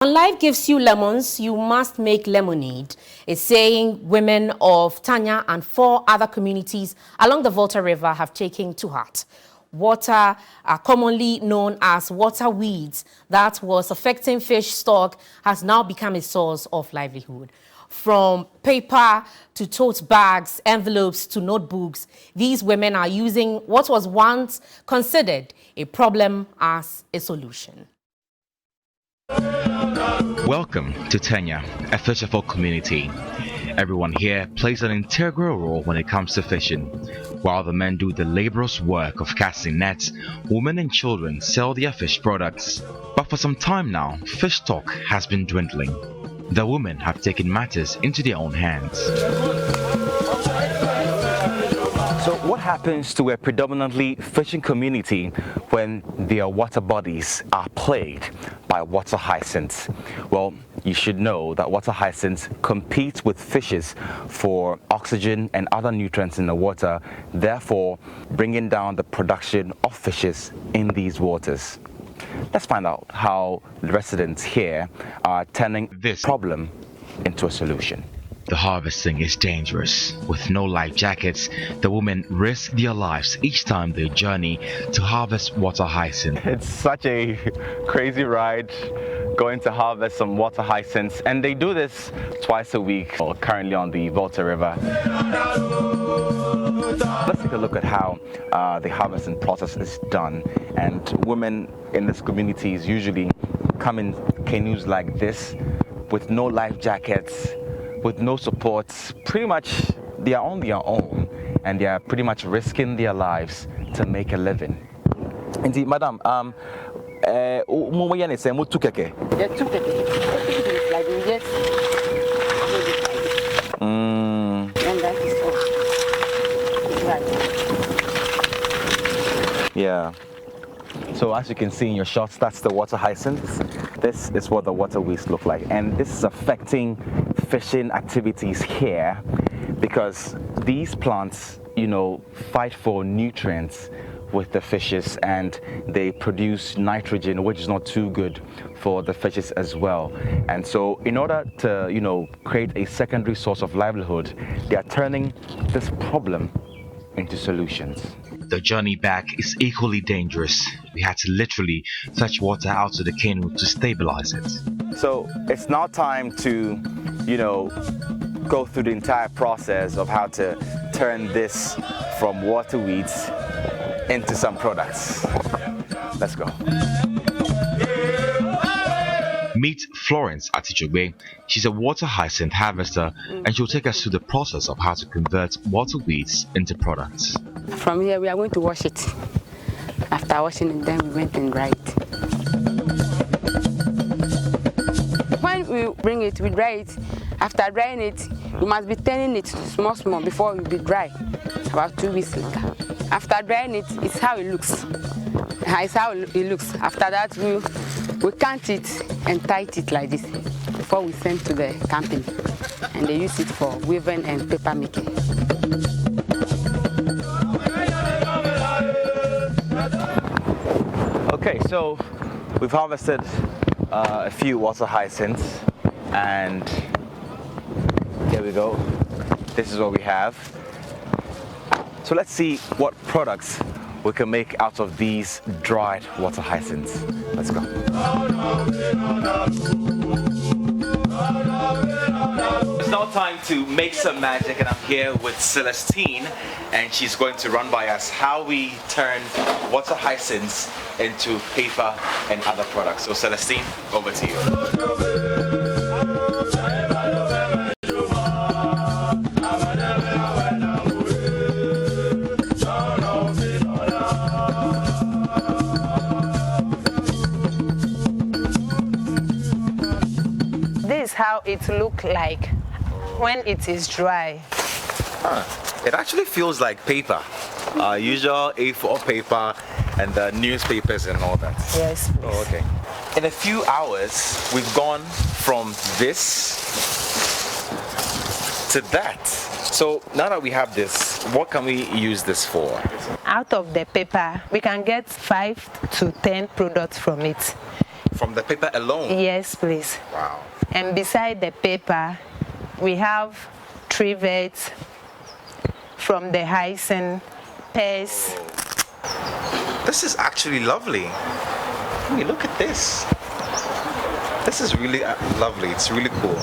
When life gives you lemons, you must make lemonade, a saying women of Tanya and 4 other communities along the Volta River have taken to heart. Water are commonly known as water weeds that was affecting fish stock has now become a source of livelihood. From paper to tote bags, envelopes to notebooks, these women are using what was once considered a problem as a solution. Welcome to Tanya, a fisherfolk community. Everyone here plays an integral role when it comes to fishing. While the men do the laborious work of casting nets, women and children sell their fish products. But for some time now, fish stock has been dwindling. The women have taken matters into their own hands. So what happens to a predominantly fishing community when their water bodies are plagued by water hyacinths? Well, you should know that water hyacinths compete with fishes for oxygen and other nutrients in the water, therefore bringing down the production of fishes in these waters. Let's find out how the residents here are turning this problem into a solution. The harvesting is dangerous. With no life jackets, the women risk their lives each time they journey to harvest water hyacinth. It's such a crazy ride going to harvest some water hyacinths, and they do this twice a week, currently on the Volta River. Let's take a look at how the harvesting process is done. And women in this community usually come in canoes like this with no life jackets, with no supports. Pretty much they are on their own and they are pretty much risking their lives to make a living. Indeed, madam, and that is all. Right. Yeah. So as you can see in your shots, that's the water hyacinths. This is what the water weeds look like, and this is affecting fishing activities here because these plants, fight for nutrients with the fishes, and they produce nitrogen, which is not too good for the fishes as well. And so in order to create a secondary source of livelihood, they are turning this problem into solutions. The journey back is equally dangerous. We had to literally fetch water out of the canoe to stabilize it. So it's now time to, go through the entire process of how to turn this from water weeds into some products. Let's go. Meet Florence Atichogbe. She's a water hyacinth harvester, and she'll take us through the process of how to convert water weeds into products. From here, we are going to wash it. After washing it, then we went and dry it. When we bring it, we dry it. After drying it, we must be turning it small before it will be dry. About 2 weeks later. After drying it, it's how it looks. It's how it looks. After that, we count it and tight it like this before we send to the company, and they use it for weaving and paper making. Okay, so we've harvested a few water hyacinths, and here we go. This is what we have. So let's see what products we can make out of these dried water hyacinths. Let's go. It's now time to make some magic, and I'm here with Celestine, and she's going to run by us how we turn water hyacinths into paper and other products. So Celestine, over to you. This is how it looks like when it is dry. It actually feels like paper. Usual A4 paper and the newspapers and all that. Yes, please. Oh, okay. In a few hours, we've gone from this to that. So now that we have this, what can we use this for? Out of the paper, we can get 5 to 10 products from it. from the paper alone? Yes, please. Wow. And beside the paper, we have trivets from the hyacinth, pears. This is actually lovely. I mean, look at this. This is really lovely. It's really cool.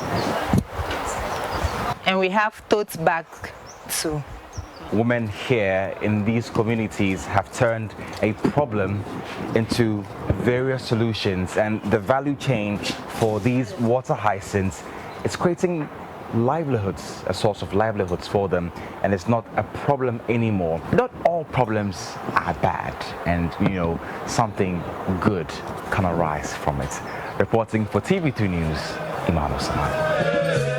And we have tote bag too. Women here in these communities have turned a problem into various solutions, and the value chain for these water hyacinths is creating livelihoods, a source of livelihoods for them, and it's not a problem anymore. Not all problems are bad, and something good can arise from it. Reporting for TV2 News, Imam Osman.